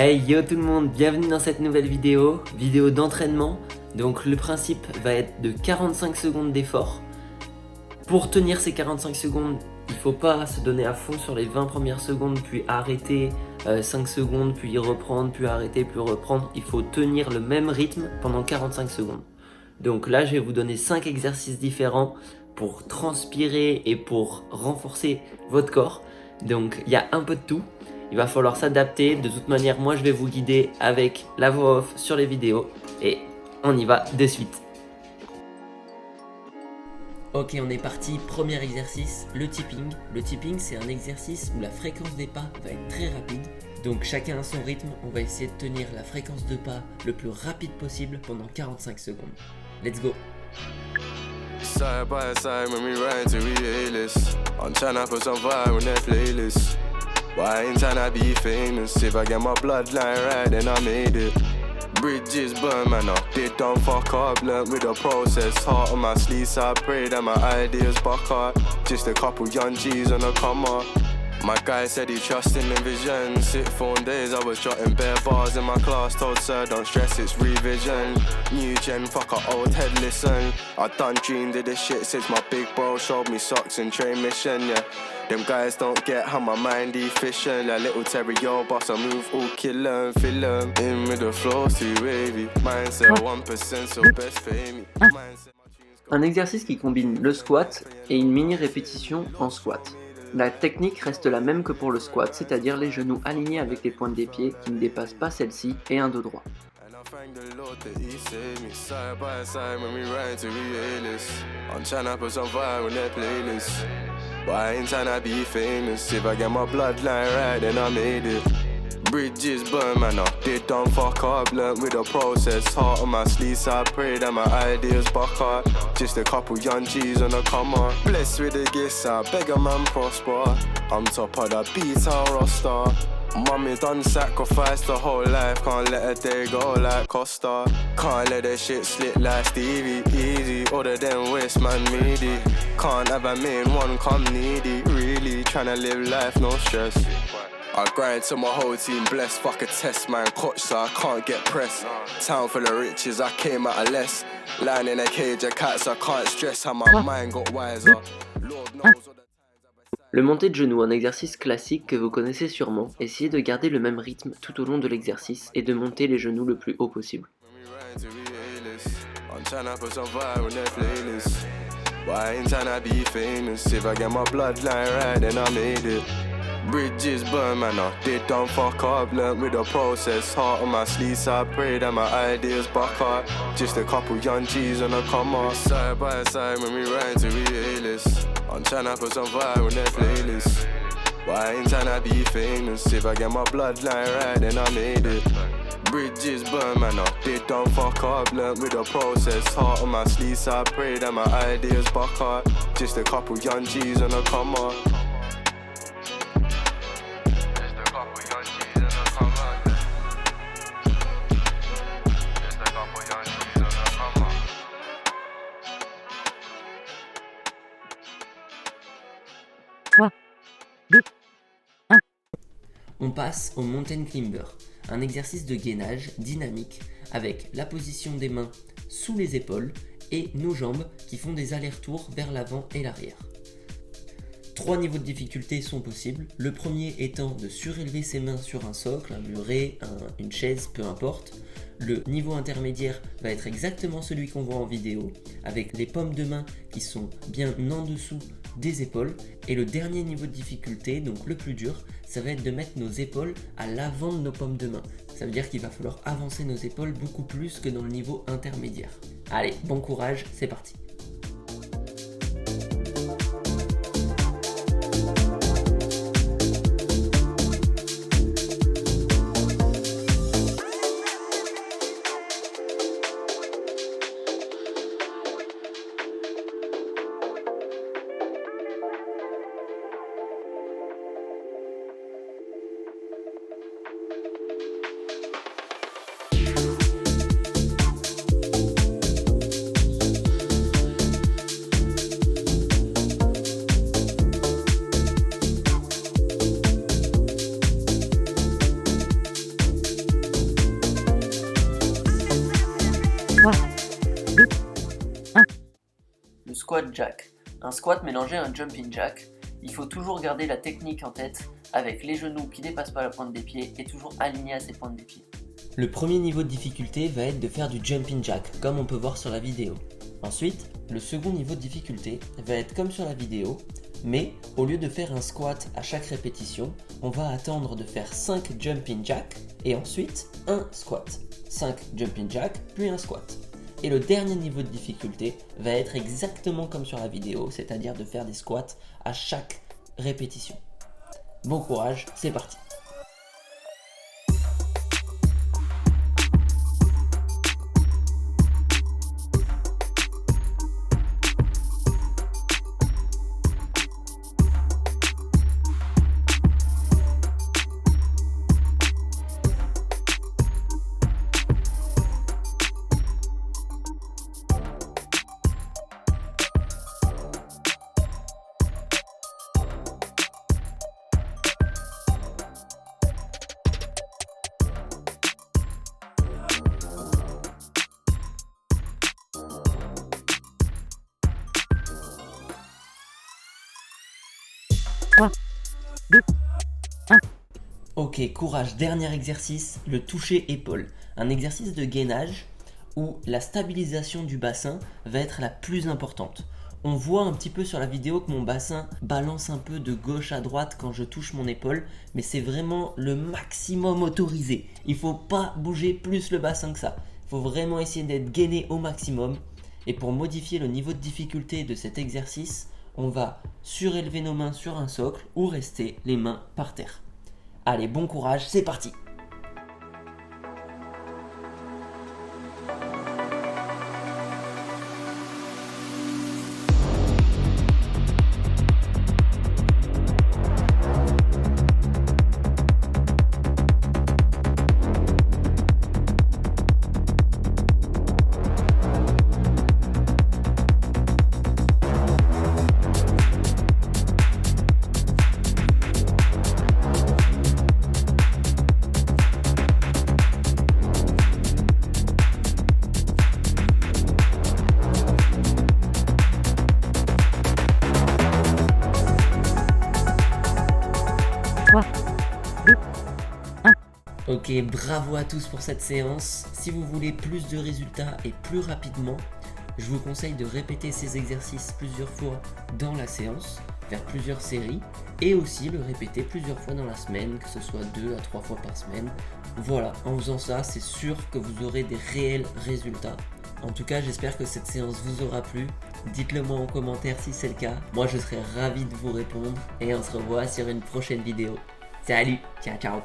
Hey yo tout le monde, bienvenue dans cette nouvelle vidéo d'entraînement. Donc le principe va être de 45 secondes d'effort. Pour tenir ces 45 secondes, il ne faut pas se donner à fond sur les 20 premières secondes, puis arrêter 5 secondes, puis reprendre, puis arrêter, puis reprendre. Il faut tenir le même rythme pendant 45 secondes. Donc là, je vais vous donner 5 exercices différents pour transpirer et pour renforcer votre corps. Donc il y a un peu de tout. Il va falloir s'adapter. De toute manière, moi je vais vous guider avec la voix off sur les vidéos. Et on y va de suite. Ok, on est parti. Premier exercice, le tipping. Le tipping, c'est un exercice où la fréquence des pas va être très rapide. Donc chacun à son rythme, on va essayer de tenir la fréquence de pas le plus rapide possible pendant 45 secondes. Let's go! Side by side when we ride till we A-list. I'm tryna put some vibe on that playlist. Why ain't tryna be famous? If I get my bloodline right, then I made it. Bridges burn, man, they don't fuck up. Learned with the process, heart on my sleeve, so I pray that my ideas buck up. Just a couple young G's on the come up. My guy said he trusted in vision. Sit phone days, I was jotting bare bars in my class. Told sir, don't stress, it's revision. New gen, fuck a old head, listen. I done dreamed of this shit since my big bro showed me socks and train mission, yeah. Them guys don't get how my mind efficient. Like little Terry, yo, boss, I move all killer and fill 'em. In with the flow, too wavy. Mindset 1%, so best pay me. Mindset, my tunes go- Un exercice qui combine le squat et une mini répétition en squat. La technique reste la même que pour le squat, c'est-à-dire les genoux alignés avec les pointes des pieds qui ne dépassent pas celle-ci et un dos droit. And I thank the Lord that he saved me. Side by side when we ride till we A-list. I'm tryna put some vibe on that playlist. But I ain't tryna be famous. If I get my bloodline right, then I made it. Bridges burn, man, they don't fuck up. Learned with the process, heart on my sleeve, so I pray that my ideas buck up. Just a couple young G's on the come up. Blessed with the gifts, I beg a man prosper. I'm top of the B-Town roster. Mummy done sacrificed the whole life. Can't let a day go like Costa. Can't let that shit slip like Stevie. Easy, other than waste man meaty. Can't have a main one come needy. Really tryna live life, no stress. I grind to my whole team blessed. Fuck a test, man. Coach, so I can't get pressed. Town full of riches, I came out of less. Lying in a cage of cats, I can't stress how my mind got wiser. Lord knows all the Le monté de genoux, un exercice classique que vous connaissez sûrement. Essayez de garder le même rythme tout au long de l'exercice et de monter les genoux le plus haut possible. when we ride till we A-list. I'm tryna put some vibe on that playlist. But I ain't tryna be famous. If I get my bloodline right, then I made it. Bridges burn, man, they don't fuck up. Learned with the process, heart on my sleeve, so I pray that my ideas buck up. Just a couple young G's on the come up. Side by side when we ride till we A-list. I'm tryna put some vibe on that playlist. But I ain't tryna be famous. If I get my bloodline right, then I made it. Bridges burn, man, they don't fuck up. Learned with the process, heart on my sleeve, so I pray that my ideas buck up. Just a couple young G's on the come up. Just a couple young G's on the come up. Just a couple young G's on the come up. On passe au mountain climber, un exercice de gainage dynamique avec la position des mains sous les épaules et nos jambes qui font des allers-retours vers l'avant et l'arrière. 3 niveaux de difficulté sont possibles, le premier étant de surélever ses mains sur un socle, un muret, une chaise, peu importe. Le niveau intermédiaire va être exactement celui qu'on voit en vidéo, avec les paumes de main qui sont bien en dessous des épaules. Et le dernier niveau de difficulté, donc le plus dur, ça va être de mettre nos épaules à l'avant de nos paumes de main. Ça veut dire qu'il va falloir avancer nos épaules beaucoup plus que dans le niveau intermédiaire. Allez, bon courage, c'est parti! Le squat jack. Un squat mélangé à un jumping jack. Il faut toujours garder la technique en tête avec les genoux qui ne dépassent pas la pointe des pieds et toujours alignés à ces pointes des pieds. Le premier niveau de difficulté va être de faire du jumping jack, comme on peut voir sur la vidéo. Ensuite, le second niveau de difficulté va être comme sur la vidéo, mais au lieu de faire un squat à chaque répétition, on va attendre de faire 5 jumping jack et ensuite un squat. 5 jumping jack, puis un squat. Et le dernier niveau de difficulté va être exactement comme sur la vidéo, c'est-à-dire de faire des squats à chaque répétition. Bon courage, c'est parti! Ok, courage, dernier exercice, le toucher épaule. Un exercice de gainage où la stabilisation du bassin va être la plus importante. On voit un petit peu sur la vidéo que mon bassin balance un peu de gauche à droite quand je touche mon épaule, mais c'est vraiment le maximum autorisé. Il ne faut pas bouger plus le bassin que ça. Il faut vraiment essayer d'être gainé au maximum. Et pour modifier le niveau de difficulté de cet exercice, on va surélever nos mains sur un socle ou rester les mains par terre. Allez, bon courage, c'est parti! Ok, bravo à tous pour cette séance. Si vous voulez plus de résultats et plus rapidement, je vous conseille de répéter ces exercices plusieurs fois dans la séance, faire plusieurs séries et aussi le répéter plusieurs fois dans la semaine, que ce soit 2 à 3 fois par semaine. Voilà, en faisant ça, c'est sûr que vous aurez des réels résultats. En tout cas, j'espère que cette séance vous aura plu. Dites-le moi en commentaire si c'est le cas. Moi, je serai ravi de vous répondre et on se revoit sur une prochaine vidéo. Salut, ciao ciao.